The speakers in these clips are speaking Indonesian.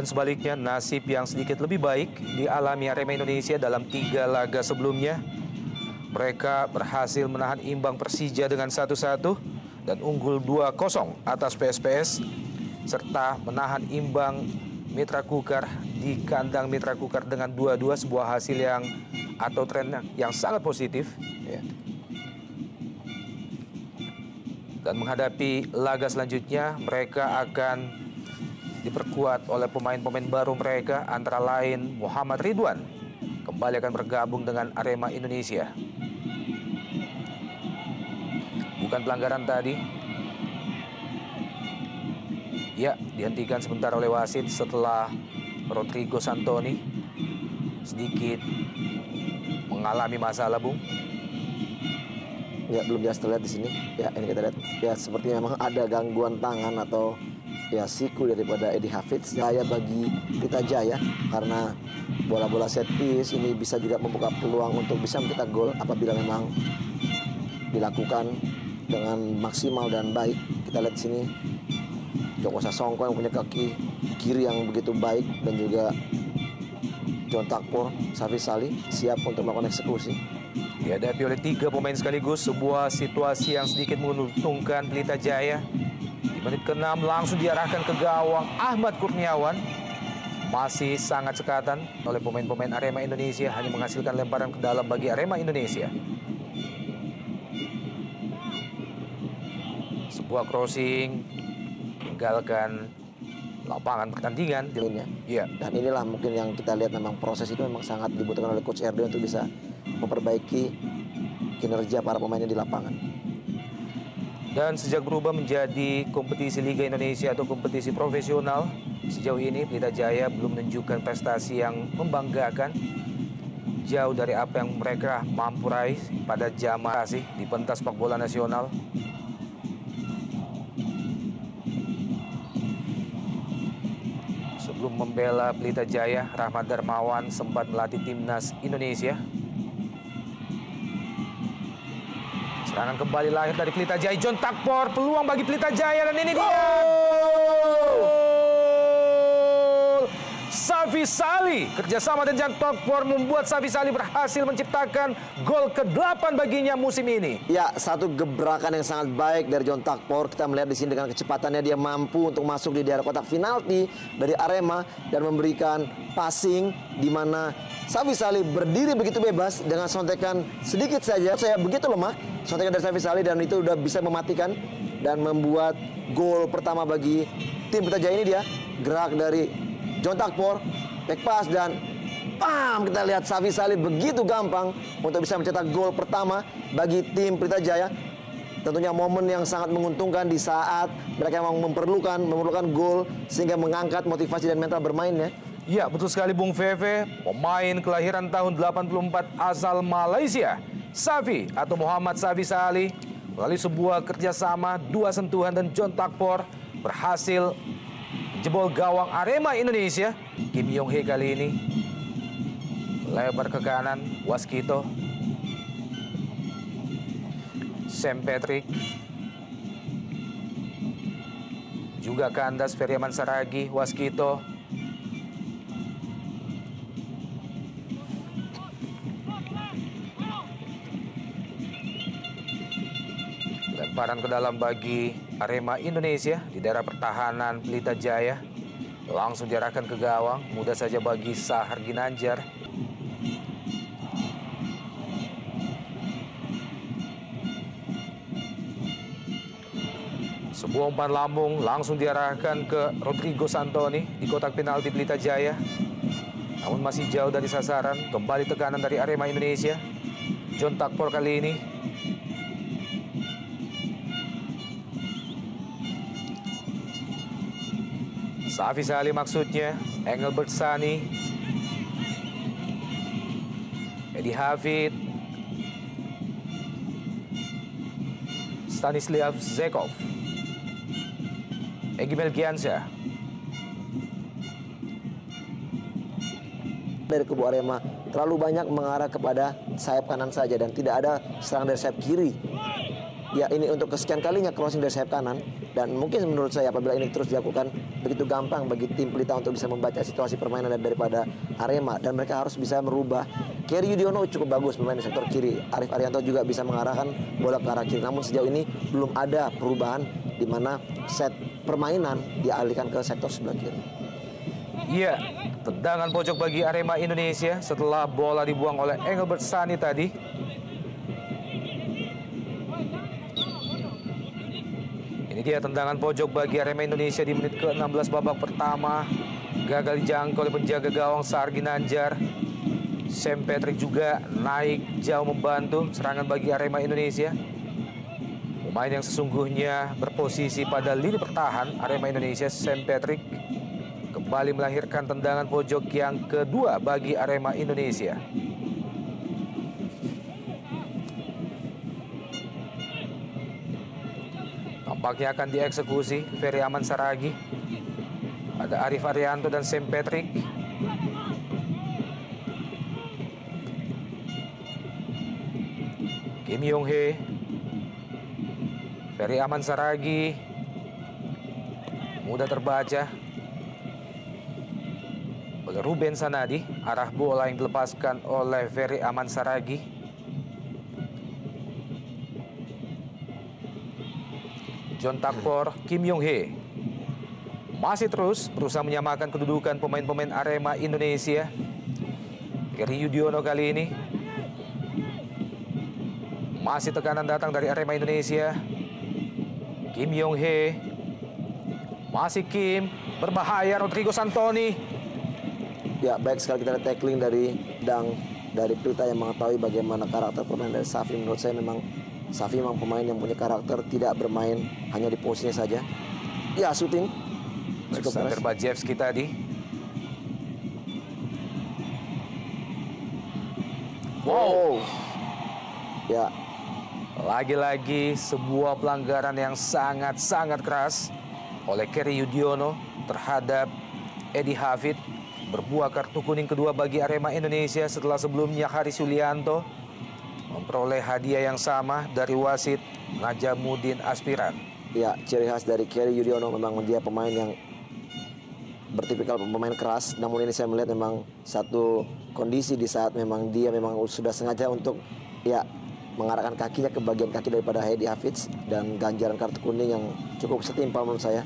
Dan sebaliknya, nasib yang sedikit lebih baik dialami Arema Indonesia dalam 3 laga sebelumnya. Mereka berhasil menahan imbang Persija dengan 1-1 dan unggul 2-0 atas PSPS, serta menahan imbang Mitra Kukar di kandang Mitra Kukar dengan 2-2, sebuah hasil yang atau tren yang sangat positif. Ya. Dan menghadapi laga selanjutnya, mereka akan diperkuat oleh pemain-pemain baru mereka, antara lain Muhammad Ridwan kembali akan bergabung dengan Arema Indonesia. Bukan pelanggaran tadi. Ya, dihentikan sebentar oleh wasit setelah Rodrigo Santoni sedikit mengalami masalah, Bung. Ya, belum jelas terlihat di sini. Ya, ini kita lihat. Ya, sepertinya memang ada gangguan tangan atau ya siku daripada Edi Hafiz. Jaya bagi Pelita Jaya, karena bola-bola set piece ini bisa juga membuka peluang untuk bisa mencetak gol apabila memang dilakukan dengan maksimal dan baik. Kita lihat di sini Joko Sasongko yang punya kaki kiri yang begitu baik, dan juga John Takpor, Safi Sali siap untuk melakukan eksekusi. Dihadapi oleh 3 pemain sekaligus, sebuah situasi yang sedikit menguntungkan Pelita Jaya. Di menit ke-6 langsung diarahkan ke gawang Ahmad Kurniawan. Masih sangat cekatan oleh pemain-pemain Arema Indonesia, hanya menghasilkan lemparan ke dalam bagi Arema Indonesia. Sebuah crossing tinggalkan lapangan pertandingan. Ya. Dan inilah mungkin yang kita lihat, memang proses itu memang sangat dibutuhkan oleh Coach RD untuk bisa memperbaiki kinerja para pemainnya di lapangan. Dan sejak berubah menjadi kompetisi Liga Indonesia atau kompetisi profesional, sejauh ini Pelita Jaya belum menunjukkan prestasi yang membanggakan. Jauh dari apa yang mereka mampu raih pada zaman di pentas sepak bola nasional. Sebelum membela Pelita Jaya, Rahmat Darmawan sempat melatih timnas Indonesia. Serangan kembali lahir dari Pelita Jaya. John Takpor, peluang bagi Pelita Jaya, dan ini dia. Safi Sali, kerjasama dengan John Takpor membuat Safi Sali berhasil menciptakan gol ke-8 baginya musim ini. Ya, satu gebrakan yang sangat baik dari John Takpor. Kita melihat di sini dengan kecepatannya dia mampu untuk masuk di daerah kotak penalti dari Arema dan memberikan passing di mana Safi Sali berdiri begitu bebas dengan sontekan sedikit saja. Saya begitu lemah, sontekan dari Safi Sali, dan itu sudah bisa mematikan dan membuat gol pertama bagi tim Pelita Jaya. Ini dia gerak dari John Takpor, back pass, dan bam, kita lihat Safi Sali begitu gampang untuk bisa mencetak gol pertama bagi tim Pelita Jaya. Tentunya momen yang sangat menguntungkan di saat mereka memang memerlukan gol, sehingga mengangkat motivasi dan mental bermainnya. Ya, betul sekali Bung Feve, pemain kelahiran tahun 84 asal Malaysia, Safi atau Muhammad Safi Sali, melalui sebuah kerjasama 2 sentuhan dan John Takpor berhasil jebol gawang Arema Indonesia. Kim Yong Hee kali ini lebar ke kanan, Waskito, Sam Patrick, juga kandas Feryaman Saragi, Waskito. Lemparan ke dalam bagi Arema Indonesia di daerah pertahanan Pelita Jaya. Langsung diarahkan ke gawang, mudah saja bagi Sahar Ginanjar. Sebuah umpan lambung langsung diarahkan ke Rodrigo Santoni di kotak penalti Pelita Jaya. Namun masih jauh dari sasaran. Kembali tekanan dari Arema Indonesia. John Takpor kali ini. Safi Sali maksudnya, Engelbert Sani, Edi Hafid, Stanislav Zekov, Egy Melgiansyah. Dari kubu Arema terlalu banyak mengarah kepada sayap kanan saja dan tidak ada serangan dari sayap kiri. Ya ini untuk kesekian kalinya crossing dari sayap kanan. Dan mungkin menurut saya apabila ini terus dilakukan, begitu gampang bagi tim Pelita untuk bisa membaca situasi permainan daripada Arema. Dan mereka harus bisa merubah. Kerry Yudhoyono cukup bagus bermain di sektor kiri. Arif Arianto juga bisa mengarahkan bola ke arah kiri. Namun sejauh ini belum ada perubahan di mana set permainan dialihkan ke sektor sebelah kiri. Iya, tendangan pojok bagi Arema Indonesia setelah bola dibuang oleh Engelbert Sani tadi. Ini dia tendangan pojok bagi Arema Indonesia di menit ke-16 babak pertama. Gagal dijangkau oleh penjaga gawang Saar Ginanjar. Sam Patrick juga naik jauh membantu serangan bagi Arema Indonesia. Pemain yang sesungguhnya berposisi pada lini pertahan Arema Indonesia, Sam Patrick, kembali melahirkan tendangan pojok yang kedua bagi Arema Indonesia. Tampaknya akan dieksekusi Ferry Aman Saragi. Ada Arif Arianto dan Sam Patrick. Kim Yong Hee, Ferry Aman Saragi, mudah terbaca oleh Ruben Sanadi. Arah bola yang dilepaskan oleh Ferry Aman Saragi. John Takpor, Kim Yong Hee masih terus berusaha menyamakan kedudukan pemain-pemain Arema Indonesia. Kerry Yudhoyono kali ini masih tekanan datang dari Arema Indonesia. Kim Yong Hee, masih Kim, berbahaya Rodrigo Santoni. Ya baik sekali kita lihat tackling dari dari Pelita yang mengetahui bagaimana karakter permainan dari Safi. Menurut saya memang Safi memang pemain yang punya karakter, tidak bermain hanya di posisinya saja. Ya shooting cukup Alexander Bajewski tadi. Wow. Ya, lagi-lagi sebuah pelanggaran yang sangat-sangat keras oleh Kerry Yudhoyono terhadap Edi Hafid. Berbuah kartu kuning kedua bagi Arema Indonesia setelah sebelumnya Haris Yulianto memperoleh hadiah yang sama dari wasit Najamuddin Aspiran. Ya, ciri khas dari Kerry Yudhoyono memang dia pemain yang bertipikal pemain keras. Namun ini saya melihat memang satu kondisi di saat memang dia memang sudah sengaja untuk ya mengarahkan kakinya ke bagian kaki daripada Edi Hafiz dan ganjaran kartu kuning yang cukup setimpal menurut saya.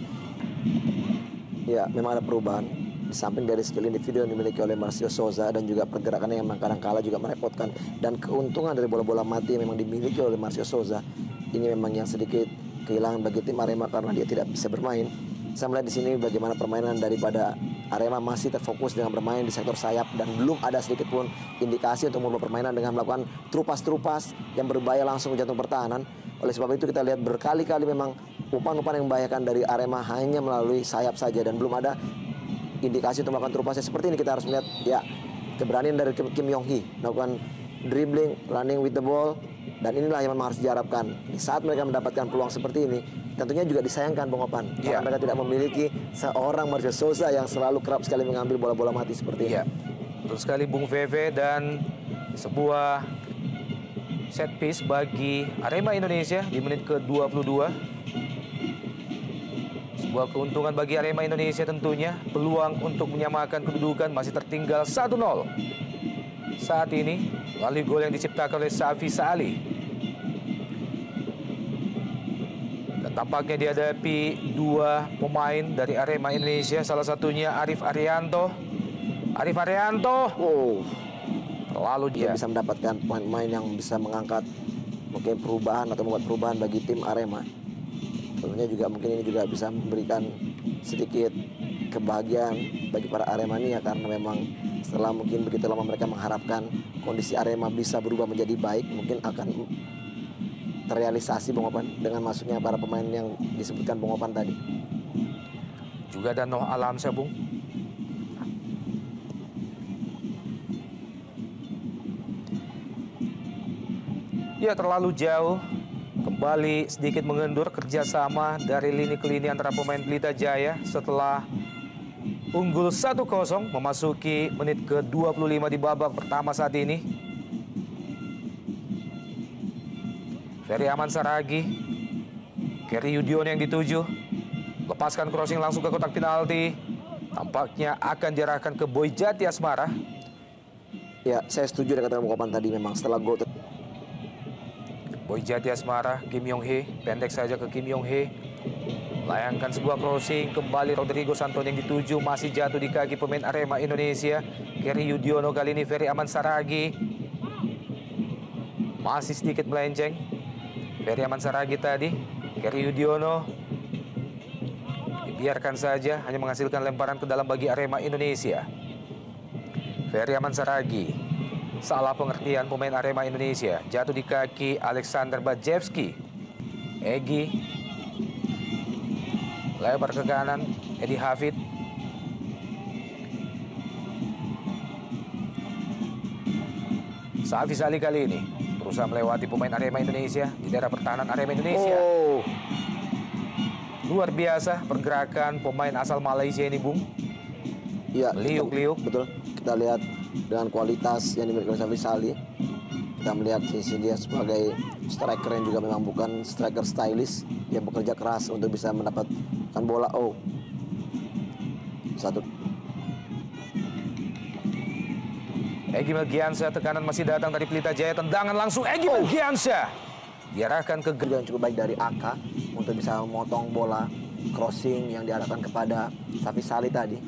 Ya, memang ada perubahan. Di samping dari skill individu yang dimiliki oleh Marcio Souza dan juga pergerakannya yang kadang kala juga merepotkan dan keuntungan dari bola-bola mati yang memang dimiliki oleh Marcio Souza, ini memang yang sedikit kehilangan bagi tim Arema karena dia tidak bisa bermain. Saya melihat di sini bagaimana permainan daripada Arema masih terfokus dengan bermain di sektor sayap dan belum ada sedikit pun indikasi untuk memulai permainan dengan melakukan trupas-trupas yang berbahaya langsung ke jantung pertahanan. Oleh sebab itu kita lihat berkali-kali memang umpan-umpan yang membahayakan dari Arema hanya melalui sayap saja dan belum ada indikasi untuk melakukan trupasnya. Seperti ini kita harus melihat ya keberanian dari Kim Yong Hee melakukan dribbling, running with the ball, dan inilah yang memang harus diharapkan. Di saat mereka mendapatkan peluang seperti ini, tentunya juga disayangkan Bung Opan karena mereka tidak memiliki seorang Marcio Souza yang selalu kerap sekali mengambil bola-bola mati seperti ini. Betul sekali Bung Veve, dan sebuah set piece bagi Arema Indonesia di menit ke-22. Sebuah keuntungan bagi Arema Indonesia tentunya. Peluang untuk menyamakan kedudukan masih tertinggal 1-0 saat ini melalui gol yang diciptakan oleh Safi Saali. Dan tampaknya dihadapi dua pemain dari Arema Indonesia, salah satunya Arif Arianto. Arif Arianto, terlalu dia bisa mendapatkan pemain yang bisa mengangkat mungkin perubahan atau membuat perubahan bagi tim Arema. Tentunya juga mungkin ini juga bisa memberikan sedikit kebahagiaan bagi para Aremania karena memang setelah mungkin begitu lama mereka mengharapkan kondisi Arema bisa berubah menjadi baik, mungkin akan terrealisasi Bung Opan dengan masuknya para pemain yang disebutkan Bung Opan tadi. Juga ada Noh Alamsyah, Bung. Ya, terlalu jauh. Kembali sedikit mengendur kerjasama dari lini ke lini antara pemain Pelita Jaya setelah unggul 1-0 memasuki menit ke-25 di babak pertama saat ini. Ferry Aman Saragi. Kerry Yudiono yang dituju. Lepaskan crossing langsung ke kotak penalti. Tampaknya akan diarahkan ke Boy Jati Asmara. Ya, saya setuju dengan kata Kopan tadi, memang setelah gol. Boy Jati Asmara, Kim Yong Hee, pendek saja ke Kim Yong Hee. Layangkan sebuah crossing, kembali Rodrigo Santon yang dituju, masih jatuh di kaki pemain Arema Indonesia. Kerry Yudiono, kali ini Ferry Aman Saragi. Masih sedikit melenceng. Ferry Aman Saragi tadi, Kerry Yudiono. Dibiarkan saja, hanya menghasilkan lemparan ke dalam bagi Arema Indonesia. Ferry Aman Saragi. Salah pengertian pemain Arema Indonesia. Jatuh di kaki Alexander Bajewski. Egy. Lebar ke kanan, Edi Hafid. Safi Salih kali ini berusaha melewati pemain Arema Indonesia di daerah pertahanan Arema Indonesia. Luar biasa pergerakan pemain asal Malaysia ini, Bung. Iya, liuk-liuk. Betul. Kita lihat dengan kualitas yang dimiliki oleh Safi Salih. Kita melihat sisi dia sebagai striker yang juga memang bukan striker stylish. Dia bekerja keras untuk bisa mendapatkan bola. Satu. Egy Melgiansyah, tekanan masih datang dari Pelita Jaya. Tendangan langsung Egy Melgiansyah. Diarahkan ke kerja yang cukup baik dari Aka untuk bisa memotong bola crossing yang diarahkan kepada Safi Salih tadi.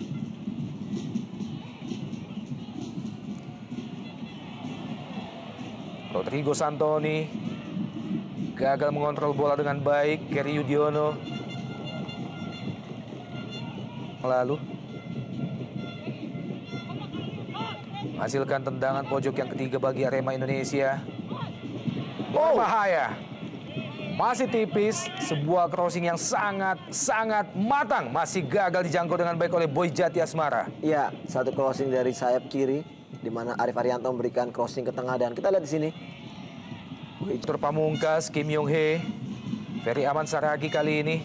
Rodrigo Santoni gagal mengontrol bola dengan baik. Kerry Yudiono lalu menghasilkan tendangan pojok yang ketiga bagi Arema Indonesia. Bahaya, masih tipis. Sebuah crossing yang sangat matang, masih gagal dijangkau dengan baik oleh Boy Jati Asmara. Iya, satu crossing dari sayap kiri di mana Arif Arianto memberikan crossing ke tengah, dan kita lihat di sini Victor Pamungkas, Kim Yong Hee, Ferry Aman Saragi kali ini.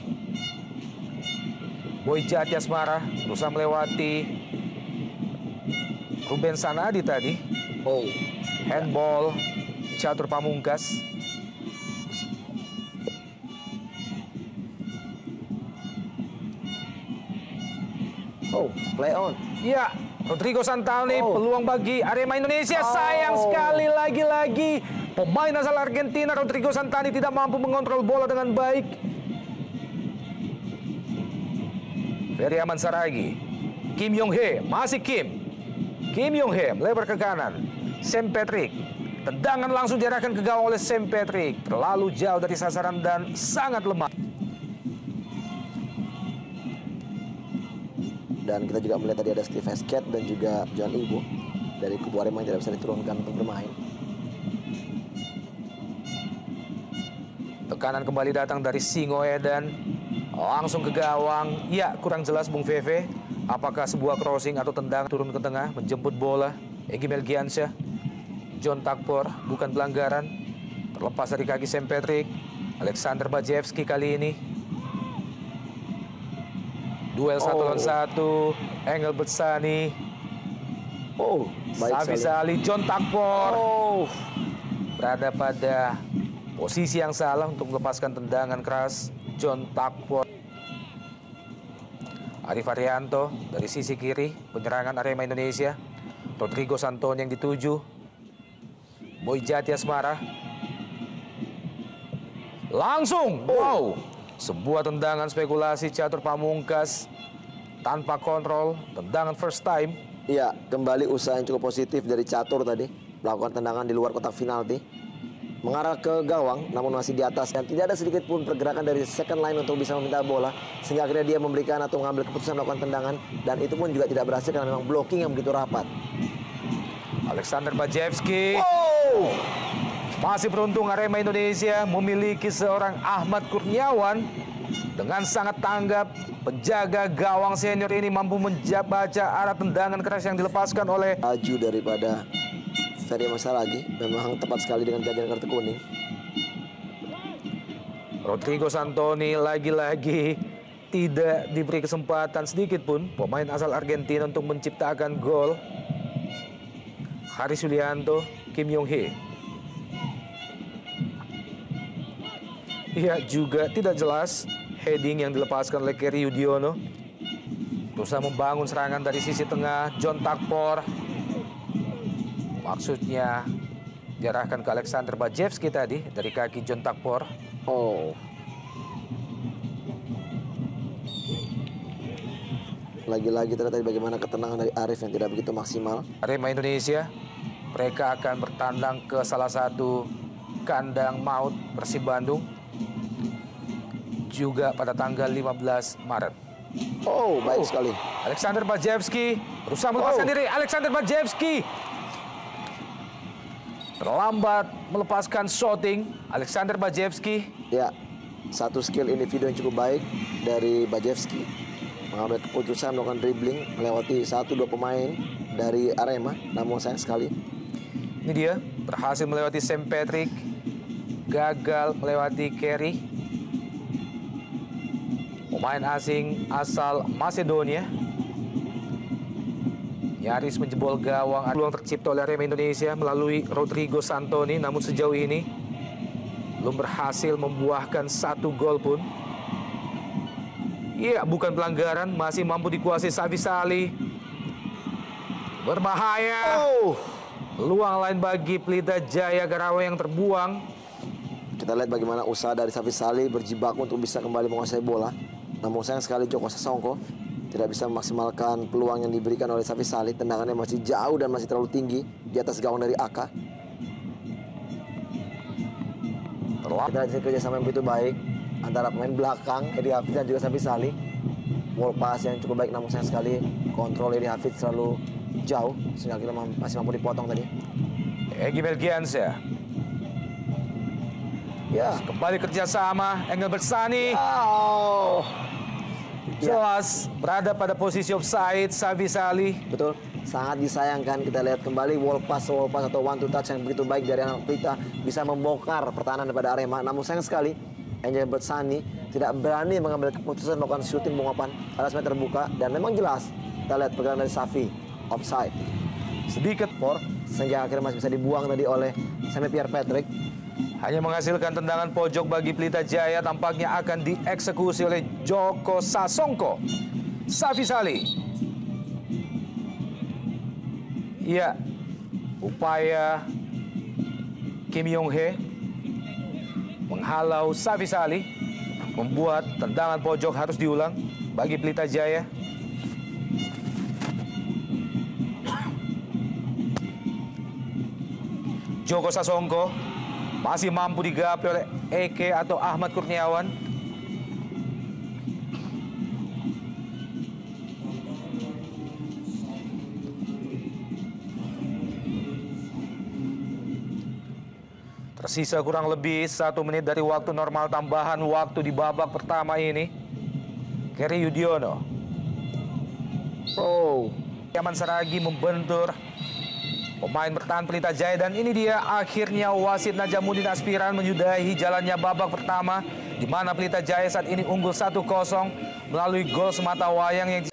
Boy Jati Asmara berusaha melewati Ruben Sanadi tadi. Handball Catur Pamungkas. Play on. Ya, Rodrigo Santoni, peluang bagi Arema Indonesia. Sayang sekali, lagi-lagi pemain asal Argentina Rodrigo Santoni tidak mampu mengontrol bola dengan baik. Ferry Aman Saragi, Kim Yong Hee, masih Kim Yong Hee melebar ke kanan. Sam Patrick, tendangan langsung diarahkan ke gawang oleh Sam Patrick. Terlalu jauh dari sasaran dan sangat lemah. Dan kita juga melihat tadi ada Steve Hesketh dan juga John Ibo dari kubu Arema yang tidak bisa diturunkan untuk bermain. Tekanan kembali datang dari Singo Edan. Langsung ke gawang. Ya, kurang jelas Bung Veve. Apakah sebuah crossing atau tendangan turun ke tengah menjemput bola. Egy Melgiansyah, John Takpor, bukan pelanggaran. Terlepas dari kaki Sam Patrick. Alexander Bajewski kali ini. Duel 1 lawan 1, Engelbert Sani. Safi Salih, John Takpor. Berada pada posisi yang salah untuk melepaskan tendangan keras. John Takpor. Arif Arianto dari sisi kiri, penyerangan Arema Indonesia. Rodrigo Santon yang dituju. Boy Jati Asmara. Langsung, sebuah tendangan spekulasi Catur Pamungkas tanpa kontrol, tendangan first time. Iya, kembali usaha yang cukup positif dari Catur tadi, melakukan tendangan di luar kotak penalti, mengarah ke gawang, namun masih di atas dan tidak ada sedikit pun pergerakan dari second line untuk bisa meminta bola, sehingga akhirnya dia memberikan atau mengambil keputusan melakukan tendangan, dan itu pun juga tidak berhasil karena memang blocking yang begitu rapat. Alexander Bajewski. Masih beruntung Arema Indonesia memiliki seorang Ahmad Kurniawan. Dengan sangat tanggap, penjaga gawang senior ini mampu membaca arah tendangan keras yang dilepaskan oleh Aju daripada Ferry Aman Saragi. Memang tepat sekali dengan jajaran kartu kuning. Rodrigo Santoni lagi-lagi tidak diberi kesempatan sedikit pun pemain asal Argentina untuk menciptakan gol. Haris Yulianto, Kim Yong Hee. Ya, juga tidak jelas heading yang dilepaskan oleh Kerry Yudiono. Berusaha membangun serangan dari sisi tengah. John Takpor. Maksudnya diarahkan ke Alexander Bajewski tadi dari kaki John Takpor. Oh. Lagi-lagi ternyata bagaimana ketenangan dari Arif yang tidak begitu maksimal. Arema Indonesia, mereka akan bertandang ke salah satu kandang maut Persib Bandung juga pada tanggal 15 Maret. Oh, baik sekali. Alexander Bajewski berusaha melepaskan diri. Alexander Bajewski terlambat melepaskan shooting. Alexander Bajewski. Ya, satu skill individu yang cukup baik dari Bajewski. Mengambil keputusan melakukan dribbling melewati 1-2 pemain dari Arema. Namun sayang sekali. Ini dia berhasil melewati Sam Patrick. Gagal melewati Kerry. Pemain asing asal Macedonia nyaris menjebol gawang. Peluang tercipta oleh Arema Indonesia melalui Rodrigo Santoni, namun sejauh ini belum berhasil membuahkan satu gol pun. Iya, bukan pelanggaran, masih mampu dikuasai Savizali. Berbahaya. Peluang lain bagi Pelita Jaya Karawang yang terbuang. Kita lihat bagaimana usaha dari Savizali berjibaku untuk bisa kembali menguasai bola. Namun sayang sekali Joko Sasongko tidak bisa memaksimalkan peluang yang diberikan oleh Savizali. Tendangannya masih jauh dan masih terlalu tinggi di atas gawang dari Aka. Kita lihat kerjasama yang begitu baik antara pemain belakang Edi Hafiz dan juga Savizali. Wall pass yang cukup baik, namun sayang sekali kontrol Edi Hafiz terlalu jauh sehingga kita masih mampu dipotong tadi. Egy Melgiansyah. Ya, Kembali kerjasama, Engelbert Sani. Jelas berada pada posisi offside, Savizali. betul. Sangat disayangkan kita lihat kembali wall pass atau one to touch yang begitu baik dari anak Pelita bisa membongkar pertahanan daripada Arema. Namun sayang sekali Engelbert Sani tidak berani mengambil keputusan melakukan shooting bungapan atas meter terbuka. Dan memang jelas kita lihat pergerakan dari Safi offside. Sedikit Sehingga akhirnya masih bisa dibuang tadi oleh Sammy Pierre Patrick. hanya menghasilkan tendangan pojok bagi Pelita Jaya, tampaknya akan dieksekusi oleh Joko Sasongko. Savizali. Iya, upaya Kim Yong Hee menghalau Savizali membuat tendangan pojok harus diulang bagi Pelita Jaya. Joko Sasongko masih mampu digapai oleh Eke atau Ahmad Kurniawan. Tersisa kurang lebih 1 menit dari waktu normal tambahan waktu di babak pertama ini. Kerry Yudiono. Yaman Saragi membentur pemain bertahan Pelita Jaya, dan ini dia akhirnya wasit Najamuddin Aspiran menyudahi jalannya babak pertama di mana Pelita Jaya saat ini unggul 1-0 melalui gol semata wayang yang